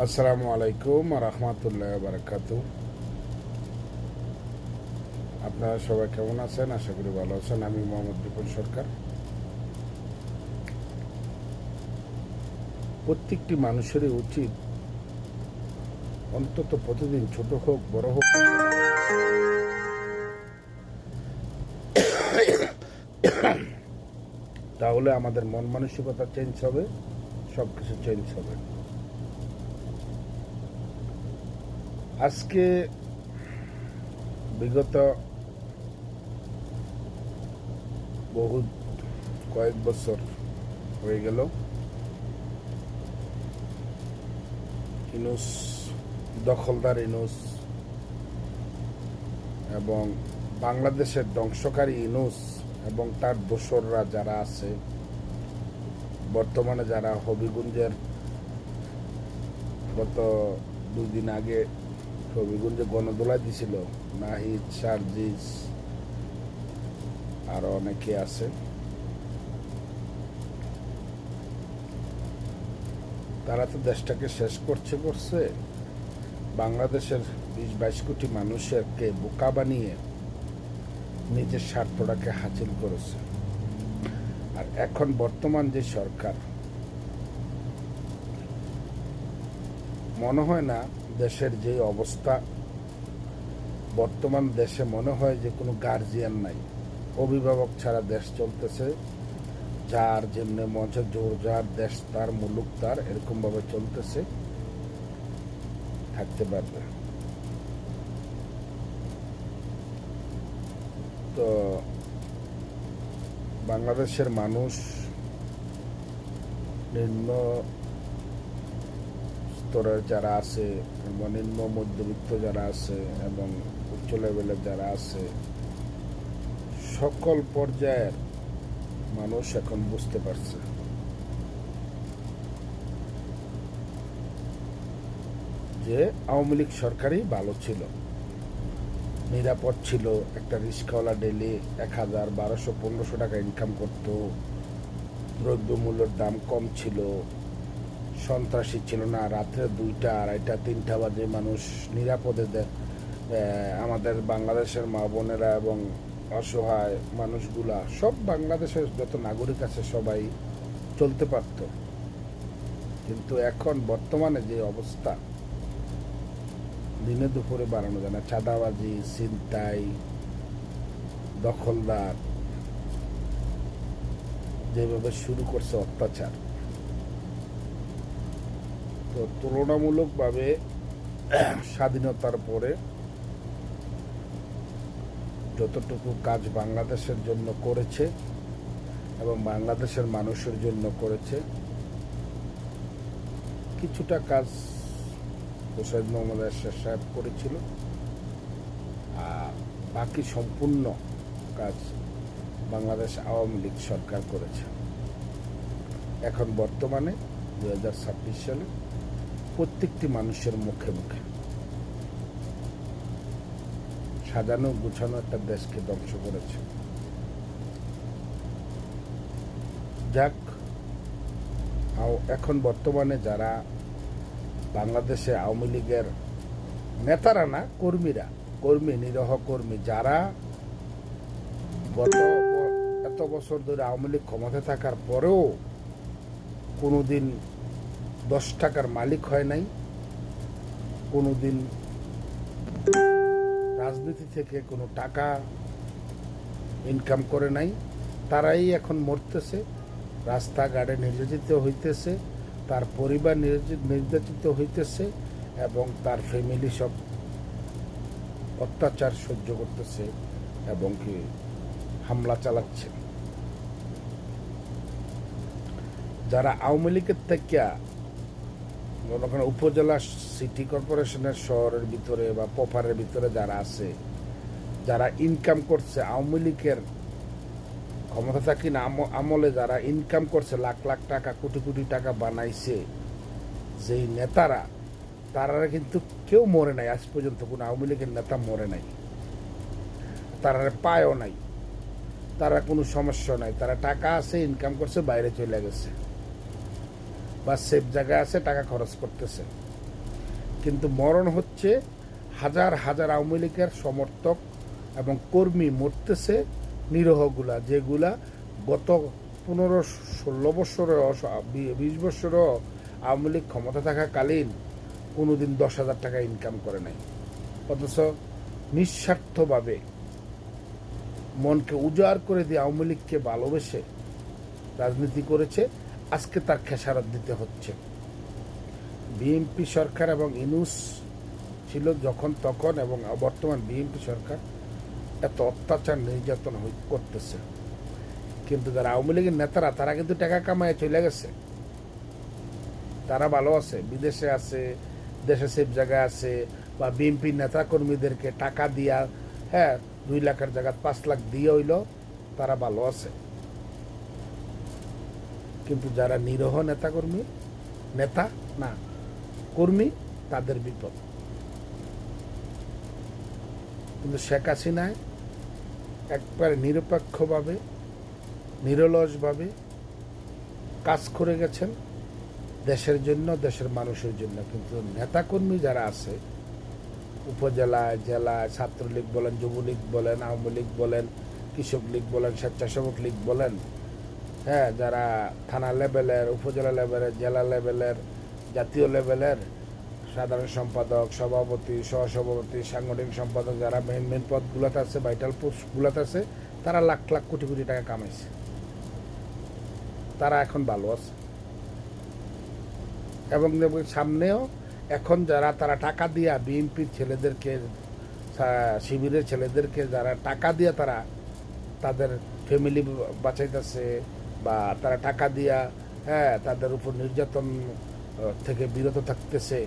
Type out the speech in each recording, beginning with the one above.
আসসালামু আলাইকুম রহমতুল্লাহ বারাকাতু। আপনারা সবাই কেমন আছেন? আশা করি ভালো আছেন। আমি মোহাম্মদ বিপুল সরকার। প্রত্যেকটি মানুষেরই উচিত অন্তত প্রতিদিন ছোট হোক বড় হোক তাহলে আমাদের মন মানসিকতা চেঞ্জ হবে, সব কিছু চেঞ্জ হবে। আজকে বিগত বহু কয়েক বছর হয়ে গেল ইনুস, দখলদার ইনুস এবং বাংলাদেশের ধ্বংসকারী ইনুস এবং তার দোসররা যারা আছে, বর্তমানে যারা হবিগঞ্জের গত 2 দিন আগে হবিগঞ্জে গণদোলায় দিছিল, নাহিদ, সার্জিস, আরো অনেকে আছে, তারা তো দেশটাকে শেষ করছে। বাংলাদেশের 20-22 কোটি মানুষকে বোকা বানিয়ে নিজের স্বার্থটাকে হাসিল করেছে। আর এখন বর্তমান যে সরকার, মনে হয় না দেশের যে অবস্থা, বর্তমান দেশে মনে হয় যে কোনো গার্জিয়ান নাই, অভিভাবক ছাড়া দেশ চলতেছে। যার যেমনি মঞ্চে জোর, যার দেশ তার, মুলুক তার, এরকম ভাবে চলতেছে, থাকতে পারবে। তো বাংলাদেশের মানুষ, নিম্ন স্তরের যারা আছে এবং নিম্ন মধ্যবিত্ত যারা আছে এবং উচ্চ লেভেলের যারা আছে, সকল পর্যায়ের মানুষ এখন বুঝতে পারছে যে আওয়ামী লীগ সরকারই ভালো ছিল, নিরাপদ ছিল। একটা রিক্সাওয়ালা ডেলি 1000, 1200, 1500 টাকা ইনকাম করত, দ্রব্যমূল্যের দাম কম ছিল, সন্ত্রাসী ছিল না, রাত্রে 2টা, 2:30, 3টা বাজে মানুষ নিরাপদে আমাদের বাংলাদেশের মা বোনেরা এবং অসহায় মানুষগুলা, সব বাংলাদেশের যত নাগরিক আছে সবাই চলতে পারত। কিন্তু এখন বর্তমানে যে অবস্থা, দিনে দুপুরে বাড়ানো যায় না, চাঁদাবাজি, ছিনতাই, দখলদার যেভাবে শুরু করছে অত্যাচার, তো তুলনামূলকভাবে স্বাধীনতার পরে যতটুকু কাজ বাংলাদেশের জন্য করেছে এবং বাংলাদেশের মানুষের জন্য করেছে, কিছুটা কাজ সৈয়দ মোহাম্মদ এরশাদ সাহেব করেছিল, আর বাকি সম্পূর্ণ কাজ বাংলাদেশ আওয়ামী লীগ সরকার করেছে। এখন বর্তমানে 2026 সালে প্রত্যেকটি মানুষের মুখে মুখে সাজানো গুছানো একটা দেশকে ধ্বংস করেছে। যাক, এখন বর্তমানে যারা বাংলাদেশে আওয়ামী লীগের নেতারা না, কর্মী, নিরহ কর্মী, যারা গত এত বছর ধরে আওয়ামী লীগ ক্ষমতায় থাকার পরেও কোনোদিন 10 টাকার মালিক হয় নাই, কোনোদিন রাজনীতি থেকে কোনো টাকা ইনকাম করে নাই, তারাই এখন মরতেছে, রাস্তাঘাটে নির্যাতিত হইতেছে, তার পরিবার নির্যাতিত হইতেছে এবং তার ফ্যামিলি সব অত্যাচার সহ্য করতেছে এবং কি হামলা চালাচ্ছে। যারা আওয়ামী লীগের থেকে উপজেলা, সিটি কর্পোরেশনের শহরের ভিতরে বা প্রপারের ভিতরে যারা আছে, যারা ইনকাম করছে আওয়ামী লীগের ক্ষমতা থাকি না আমলে, যারা ইনকাম করছে লাখ লাখ টাকা, কোটি কোটি টাকা বানাইছে, যেই নেতারা, তারা কিন্তু কেউ মরে নাই আজ পর্যন্ত, কোনো আওয়ামী লীগের নেতা মরে নাই, তারা পায়ও নাই, তারা কোনো সমস্যা নাই, তারা টাকা আছে, ইনকাম করছে, বাইরে চলে গেছে বা সেফ জায়গায় আছে, টাকা খরচ করতেছে। কিন্তু মরণ হচ্ছে হাজার হাজার আওয়ামী লীগের সমর্থক এবং কর্মী মরতেছে, নিরহগুলা, যেগুলা গত 15-16 বছরে 20 বছরও আওয়ামী লীগ ক্ষমতা থাকাকালীন কোনোদিন 10,000 টাকা ইনকাম করে নাই, অথচ নিঃস্বার্থভাবে মনকে উজাড় করে দিয়ে আওয়ামী লীগকে ভালোবেসে রাজনীতি করেছে। আজকে তার খেসারত দিতে হচ্ছে। বিএনপি সরকার এবং ইনুস ছিল যখন তখন, এবং বর্তমান বিএনপি সরকার এত অত্যাচার নির্যাতন করতেছে, কিন্তু যারা আওয়ামী লীগের নেতারা তারা কিন্তু টাকা কামায় চলে গেছে, তারা ভালো আছে, বিদেশে আছে, দেশে সেফ জায়গায় আছে, বা বিএনপি নেতা কর্মীদেরকে টাকা দিয়া 2 লাখের জায়গায় 5 লাখ দিয়ে হইল তারা ভালো আছে। কিন্তু যারা নিরহ নেতাকর্মী, নেতা না কর্মী, তাদের বিপদ। কিন্তু শেখ হাসিনায় একবারে নিরপেক্ষভাবে, নিরলসভাবে কাজ করে গেছেন দেশের জন্য, দেশের মানুষের জন্য। কিন্তু নেতাকর্মী যারা আছে উপজেলায়, জেলায়, ছাত্রলীগ বলেন, যুবলীগ বলেন, আওয়ামী লীগ বলেন, কৃষক লীগ বলেন, স্বেচ্ছাসেবক লীগ বলেন, যারা থানা লেভেলের, উপজেলা লেভেলের, জেলা লেভেলের, জাতীয় লেভেলের সাধারণ সম্পাদক, সভাপতি, সহসভাপতি, সাংগঠনিক সম্পাদক, যারা মেন মেন পদগুলোতে আছে, ভাইটাল পোস্টগুলোতে আছে, তারা লাখ লাখ কোটি কোটি টাকা কামাইছে, তারা এখন ভালো আছে। এবং সামনেও এখন যারা তারা টাকা দিয়া বিএনপির ছেলেদেরকে, শিবিরের ছেলেদেরকে যারা টাকা দিয়ে তারা তাদের ফ্যামিলি বাঁচাইতেছে, বা তারা টাকা দিয়া তাদের উপর নির্যাতন থেকে বিরত থাকতেছে,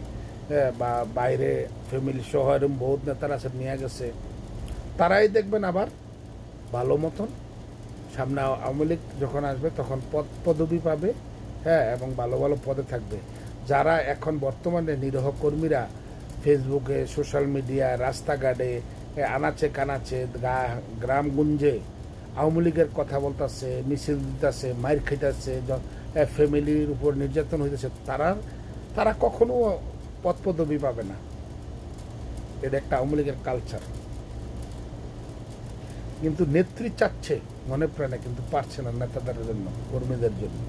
বা বাইরে ফ্যামিলি সহ এরকম বহুত নেতারা আছে নিয়ে গেছে, তারাই দেখবেন আবার ভালো মতন সামনে আওয়ামী লীগ যখন আসবে তখন পদবি পাবে, এবং ভালো ভালো পদে থাকবে। যারা এখন বর্তমানে নিরহ কর্মীরা ফেসবুকে, সোশ্যাল মিডিয়ায়, রাস্তাঘাটে, আনাচে কানাচে, গ্রামগঞ্জে আওয়ামী লীগের কথা বলতেছে, মিছিল দিতেছে, মাইর খাইতেছে, ফ্যামিলির উপর নির্যাতন হইতেছে, তারা কখনো পদবি পাবে না। এটা একটা আওয়ামী লীগের কালচার। কিন্তু নেত্রী চাচ্ছে মনে প্রাণে, কিন্তু পারছে না নেতাদের জন্য, কর্মীদের জন্য।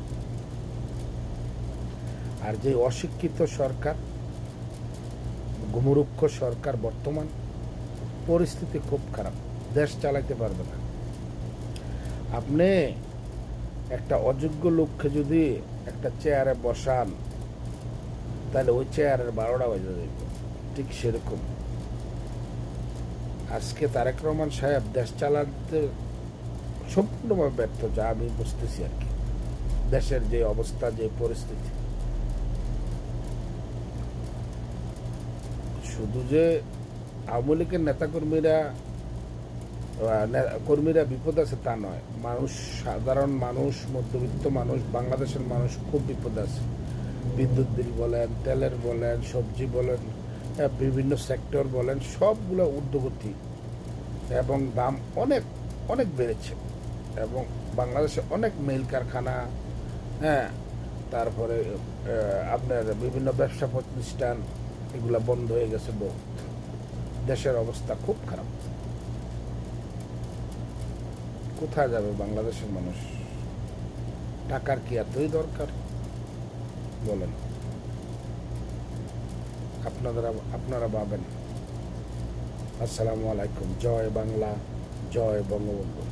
আর যে অশিক্ষিত সরকার, গুমরুক্ষ সরকার, বর্তমান পরিস্থিতি খুব খারাপ, দেশ চালাইতে পারবে না। আপনি একটা অযোগ্য লোককে যদি একটা চেয়ারে বসান, তাহলে ওই চেয়ারের 12টা বাজে যাবে। ঠিক সেরকম আজকে তারেক রহমান সাহেব দেশ চালাতে সম্পূর্ণভাবে ব্যর্থ, যা আমি বুঝতেছি আর কি। দেশের যে অবস্থা, যে পরিস্থিতি, শুধু যে আওয়ামী লীগের কর্মীরা বিপদ আছে তা নয়, মানুষ, সাধারণ মানুষ, মধ্যবিত্ত মানুষ, বাংলাদেশের মানুষ খুব বিপদ আছে। বিদ্যুৎ বিল বলেন, তেলের বলেন, সবজি বলেন, বিভিন্ন সেক্টর বলেন, সবগুলো ঊর্ধ্বগতি এবং দাম অনেক অনেক বেড়েছে। এবং বাংলাদেশে অনেক মিল কারখানা, তারপরে আপনার বিভিন্ন ব্যবসা প্রতিষ্ঠান, এগুলো বন্ধ হয়ে গেছে বহুত। দেশের অবস্থা খুব খারাপ। কোথায় যাবে বাংলাদেশের মানুষ? টাকার কি এতই দরকার বলেন? আপনারা ভাবেন। আসসালামু আলাইকুম। জয় বাংলা, জয় বঙ্গবন্ধু।